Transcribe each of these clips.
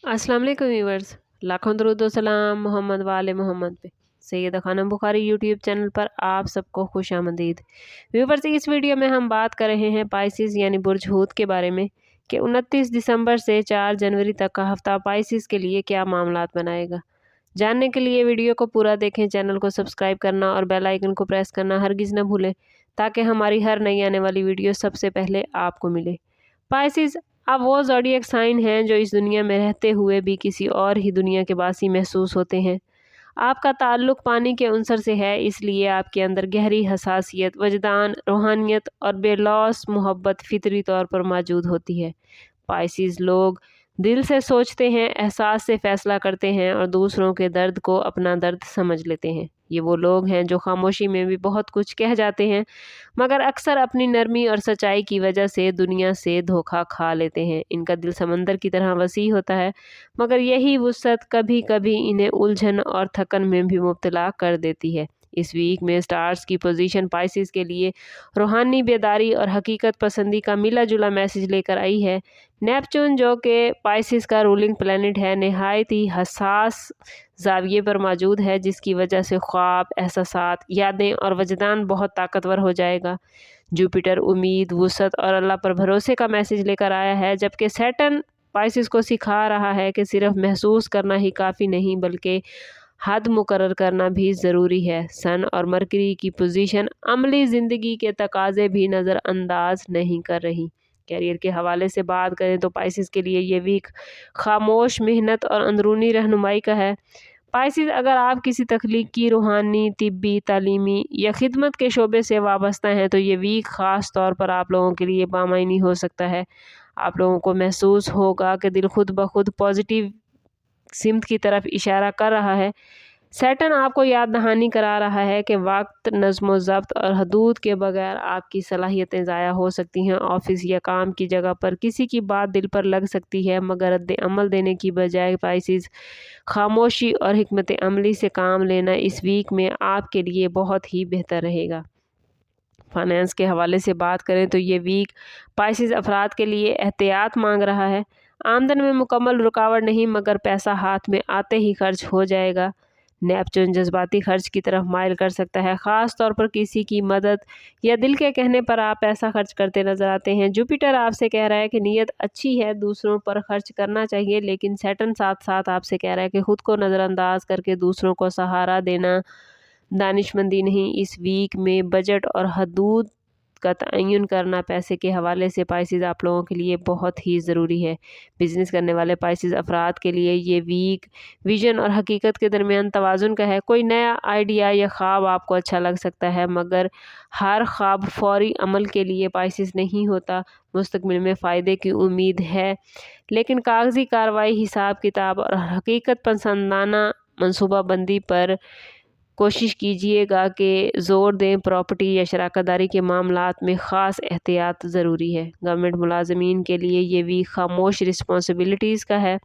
अस्सलाम वालेकुम व्यूवर्स। लाखों दरूद व सलाम मोहम्मद वाले मोहम्मद पे। सैयदा खानम बुखारी यूट्यूब चैनल पर आप सबको खुश आमदीद। व्यूवर्स, इस वीडियो में हम बात कर रहे हैं पाइसिस यानी बुर्ज हूत के बारे में कि 29 दिसंबर से 4 जनवरी तक का हफ्ता पाइसिस के लिए क्या मामलात बनाएगा। जानने के लिए वीडियो को पूरा देखें, चैनल को सब्सक्राइब करना और बेल आइकन को प्रेस करना हरगिज़ न भूलें ताकि हमारी हर नई आने वाली वीडियो सबसे पहले आपको मिले। पाइसिस अब वो ज़ोडिएक साइन हैं जो इस दुनिया में रहते हुए भी किसी और ही दुनिया के बासी महसूस होते हैं। आपका ताल्लुक़ पानी के उनसर से है, इसलिए आपके अंदर गहरी हसासियत, वजदान, रूहानियत और बेलौस मोहब्बत फितरी तौर पर मौजूद होती है। पाइसिस लोग दिल से सोचते हैं, एहसास से फ़ैसला करते हैं और दूसरों के दर्द को अपना दर्द समझ लेते हैं। ये वो लोग हैं जो खामोशी में भी बहुत कुछ कह जाते हैं, मगर अक्सर अपनी नरमी और सच्चाई की वजह से दुनिया से धोखा खा लेते हैं। इनका दिल समंदर की तरह वसी होता है, मगर यही वुसअत कभी कभी इन्हें उलझन और थकन में भी मुब्तला कर देती है। इस वीक में स्टार्स की पोजीशन पाइसिस के लिए रूहानी बेदारी और हकीकत पसंदी का मिला जुला मैसेज लेकर आई है। नेपच्यून, जो कि पाइसिस का रूलिंग प्लैनेट है, नहायत ही हसास ज़ाविये पर मौजूद है, जिसकी वजह से ख्वाब, एहसासात, यादें और वजदान बहुत ताकतवर हो जाएगा। जुपिटर उम्मीद, वुसअत और अल्लाह पर भरोसे का मैसेज लेकर आया है, जबकि सैटर्न पाइसिस को सिखा रहा है कि सिर्फ महसूस करना ही काफ़ी नहीं बल्कि हद मुकर्रर करना भी ज़रूरी है। सन और मरकरी की पोजीशन अमली ज़िंदगी के तकाज़े भी नज़रअंदाज नहीं कर रही। कैरियर के हवाले से बात करें तो पाइसिस के लिए ये वीक खामोश मेहनत और अंदरूनी रहनुमाई का है। पाइसिस, अगर आप किसी तख्लीकी, रूहानी, तिब्बी, तालीमी या खिदमत के शोबे से वाबस्ता हैं तो ये वीक ख़ास तौर पर आप लोगों के लिए बामायनी हो सकता है। आप लोगों को महसूस होगा कि दिल खुद ब खुद पॉजिटिव सिमत की तरफ इशारा कर रहा है। सैटर्न आपको याद दहानी करा रहा है कि वक्त, नज़्म ज़ब्त और हदूद के बगैर आपकी सलाहियतें ज़ाया हो सकती हैं। ऑफिस या काम की जगह पर किसी की बात दिल पर लग सकती है, मगर रद्द अमल देने की बजाय पाइसिस खामोशी और हिकमत अमली से काम लेना इस वीक में आपके लिए बहुत ही बेहतर रहेगा। फाइनेंस के हवाले से बात करें तो ये वीक पाइसिस अफराद के लिए एहतियात मांग रहा है। आमदन में मुकम्मल रुकावट नहीं, मगर पैसा हाथ में आते ही खर्च हो जाएगा। नेपच्यून जज्बाती खर्च की तरफ माइल कर सकता है, ख़ास तौर पर किसी की मदद या दिल के कहने पर आप पैसा खर्च करते नजर आते हैं। जुपिटर आपसे कह रहा है कि नीयत अच्छी है, दूसरों पर खर्च करना चाहिए, लेकिन सैटर्न साथ साथ आपसे कह रहा है कि खुद को नज़रअंदाज करके दूसरों को सहारा देना दानिशमंदी नहीं। इस वीक में बजट और हदूद का तयन करना पैसे के हवाले से पाइसिस आप लोगों के लिए बहुत ही ज़रूरी है। बिज़नेस करने वाले पाइसिस अफराद के लिए ये वीक विजन और हकीकत के दरमियान तवाज़ुन का है। कोई नया आइडिया या ख्वाब आपको अच्छा लग सकता है, मगर हर ख्वाब फौरी अमल के लिए पाइसिस नहीं होता। मुस्तकबिल में फ़ायदे की उम्मीद है, लेकिन कागज़ी कार्रवाई, हिसाब किताब और हकीकत पसंदाना मनसूबाबंदी पर कोशिश कीजिएगा कि ज़ोर दें। प्रॉपर्टी या शराकतदारी के मामलात में ख़ास एहतियात ज़रूरी है। गवर्नमेंट मुलाजमीन के लिए ये वीक खामोश रिस्पॉन्सिबिलिटीज़ का है।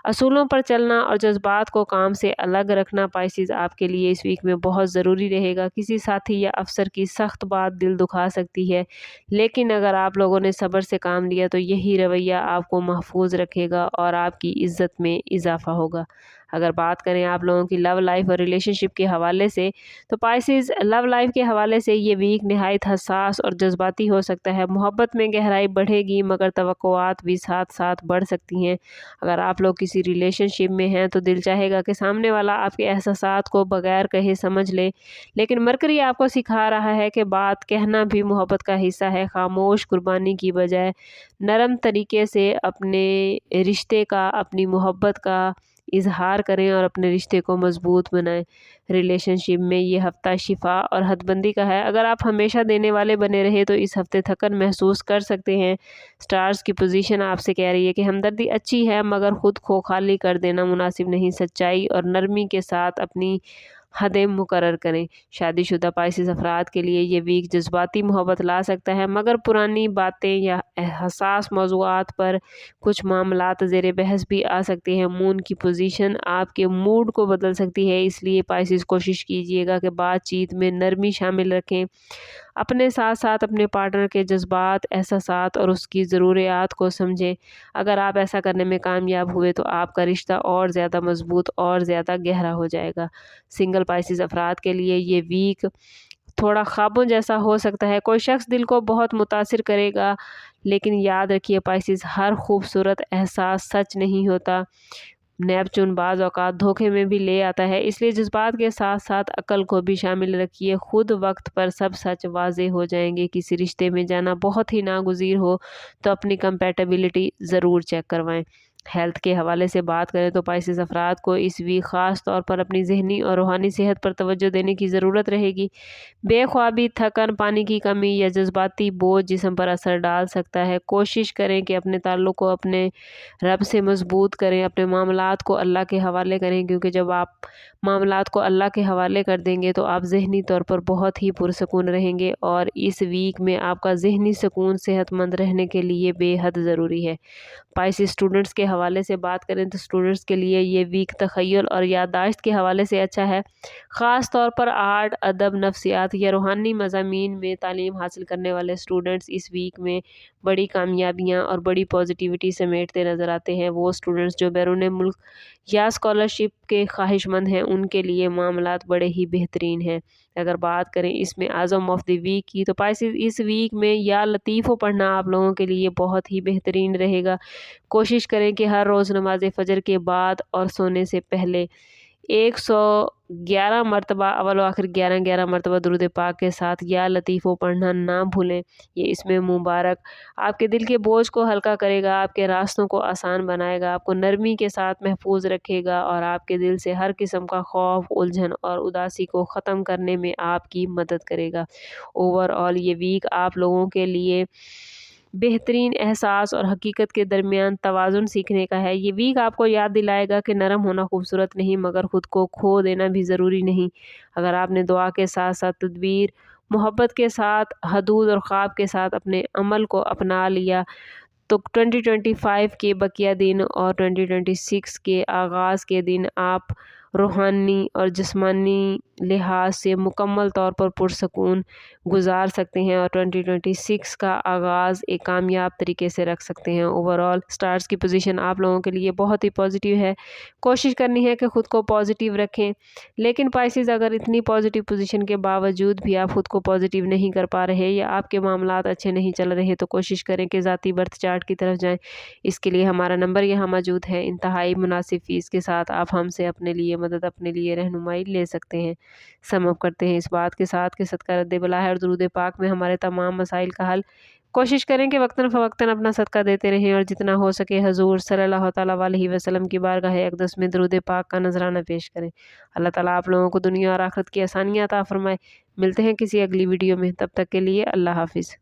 असूलों पर चलना और जज्बात को काम से अलग रखना पाइसिस आपके लिए इस वीक में बहुत ज़रूरी रहेगा। किसी साथी या अफसर की सख्त बात दिल दुखा सकती है, लेकिन अगर आप लोगों ने सब्र से काम लिया तो यही रवैया आपको महफूज रखेगा और आपकी इज़्ज़त में इजाफ़ा होगा। अगर बात करें आप लोगों की लव लाइफ और रिलेशनशिप के हवाले से तो पाइसिस लव लाइफ के हवाले से ये वीक नहायत हसास और जज्बाती हो सकता है। मोहब्बत में गहराई बढ़ेगी, मगर तवक्कुआत भी साथ साथ बढ़ सकती हैं। अगर आप लोग किसी रिलेशनशिप में हैं तो दिल चाहेगा कि सामने वाला आपके एहसासात को बगैर कहे समझ ले, लेकिन मरकरी आपको सिखा रहा है कि बात कहना भी मोहब्बत का हिस्सा है। खामोश कुर्बानी की बजाय नरम तरीके से अपने रिश्ते का, अपनी मोहब्बत का इजहार करें और अपने रिश्ते को मजबूत बनाएं। रिलेशनशिप में ये हफ्ता शिफा और हदबंदी का है। अगर आप हमेशा देने वाले बने रहे तो इस हफ्ते थकन महसूस कर सकते हैं। स्टार्स की पोजीशन आपसे कह रही है कि हमदर्दी अच्छी है, मगर खुद को खाली कर देना मुनासिब नहीं। सच्चाई और नरमी के साथ अपनी हदें मुकर्रर करें। शादीशुदा पाइसिस अफराद के लिए ये वीक जज्बाती मोहब्बत ला सकता है, मगर पुरानी बातें या हसास मौज़ूआत पर कुछ मामलात ज़ेर बहस भी आ सकते हैं। मून की पोजीशन आपके मूड को बदल सकती है, इसलिए पाइसिस कोशिश कीजिएगा कि बातचीत में नरमी शामिल रखें। اپنے ساتھ ساتھ اپنے پارٹنر کے جذبات، احساسات اور اس کی ضروریات کو سمجھیں۔ اگر آپ ایسا کرنے میں کامیاب ہوئے تو آپ کا رشتہ اور زیادہ مضبوط اور زیادہ گہرا ہو جائے گا۔ سنگل پائسیز افراد کے لیے یہ ویک تھوڑا خوابوں جیسا ہو سکتا ہے۔ کوئی شخص دل کو بہت متاثر کرے گا، لیکن یاد رکھیے پائسیز، ہر خوبصورت احساس سچ نہیں ہوتا۔ نیپچون بعض اوقات دھوکے میں بھی لے آتا ہے، اس لیے جذبات کے ساتھ ساتھ عقل کو بھی شامل رکھیے۔ خود وقت پر سب سچ واضح ہو جائیں گے۔ کسی رشتے میں جانا بہت ہی ناگزیر ہو تو اپنی کمپیٹیبلٹی ضرور چیک کروائیں۔ ہیلتھ کے حوالے سے بات کریں تو پائسیز افراد کو اس ویک خاص طور پر اپنی ذہنی اور روحانی صحت پر توجہ دینے کی ضرورت رہے گی۔ بے خوابی، تھکن، پانی کی کمی یا جذباتی بوجھ جسم پر اثر ڈال سکتا ہے۔ کوشش کریں کہ اپنے تعلق کو اپنے رب سے مضبوط کریں، اپنے معاملات کو اللہ کے حوالے کریں، کیونکہ جب آپ معاملات کو اللہ کے حوالے کر دیں گے تو آپ ذہنی طور پر بہت ہی پرسکون رہیں گے، اور اس ویک میں آپ کا ذہنی سکون صحت مند رہنے کے لیے بے حد ضروری ہے۔ پائسیز اسٹوڈنٹس کے حوالے سے بات کریں تو اسٹوڈنٹس کے لیے یہ ویک تخیل اور یادداشت کے حوالے سے اچھا ہے۔ خاص طور پر آرٹ، ادب، نفسیات یا روحانی مضامین میں تعلیم حاصل کرنے والے اسٹوڈنٹس اس ویک میں بڑی کامیابیاں اور بڑی پازیٹیوٹی سمیٹتے نظر آتے ہیں۔ وہ اسٹوڈنٹس جو بیرون ملک یا اسکالرشپ کے خواہش مند ہیں، ان کے لیے معاملات بڑے ہی بہترین ہیں۔ اگر بات کریں اس میں اعظم آف دی ویک کی تو پائسیز اس ویک میں یا لطیفوں پڑھنا آپ لوگوں کے لیے بہت ہی بہترین رہے گا۔ کوشش کریں کہ ہر روز نماز فجر کے بعد اور سونے سے پہلے 111 مرتبہ اول و آخر 11 مرتبہ درود پاک کے ساتھ یا لطیفوں پڑھنا نہ بھولیں۔ یہ اس میں مبارک آپ کے دل کے بوجھ کو ہلکا کرے گا، آپ کے راستوں کو آسان بنائے گا، آپ کو نرمی کے ساتھ محفوظ رکھے گا اور آپ کے دل سے ہر قسم کا خوف، الجھن اور اداسی کو ختم کرنے میں آپ کی مدد کرے گا۔ اوور آل یہ ویک آپ لوگوں کے لیے بہترین احساس اور حقیقت کے درمیان توازن سیکھنے کا ہے۔ یہ ویک آپ کو یاد دلائے گا کہ نرم ہونا خوبصورت نہیں، مگر خود کو کھو دینا بھی ضروری نہیں۔ اگر آپ نے دعا کے ساتھ ساتھ تدبیر، محبت کے ساتھ، حدود اور خواب کے ساتھ اپنے عمل کو اپنا لیا تو 2025 کے بقیہ دن اور 2026 کے آغاز کے دن آپ روحانی اور جسمانی لحاظ سے مکمل طور پر پرسکون گزار سکتے ہیں اور 2026 کا آغاز ایک کامیاب طریقے سے رکھ سکتے ہیں۔ اوورآل سٹارز کی پوزیشن آپ لوگوں کے لیے بہت ہی پازیٹیو ہے۔ کوشش کرنی ہے کہ خود کو پازیٹیو رکھیں، لیکن پائسیز اگر اتنی پازیٹیو پوزیشن کے باوجود بھی آپ خود کو پازیٹیو نہیں کر پا رہے یا آپ کے معاملات اچھے نہیں چل رہے تو کوشش کریں کہ ذاتی برتھ چارٹ کی طرف جائیں۔ اس کے لیے ہمارا نمبر یہاں موجود ہے۔ انتہائی مناسب فیس کے ساتھ آپ ہم سے اپنے لیے مدد، اپنے لیے رہنمائی لے سکتے ہیں۔ سم اپ کرتے ہیں اس بات کے ساتھ کہ صدقہ رد بلا ہے اور درود پاک میں ہمارے تمام مسائل کا حل۔ کوشش کریں کہ وقتاً فوقتاً اپنا صدقہ دیتے رہیں اور جتنا ہو سکے حضور صلی اللہ تعالیٰ علیہ وسلم کی بارگاہ اقدس میں درود پاک کا نذرانہ پیش کریں۔ اللہ تعالیٰ آپ لوگوں کو دنیا اور آخرت کی آسانیاں عطا فرمائے۔ ملتے ہیں کسی اگلی ویڈیو میں، تب تک کے لیے اللہ حافظ۔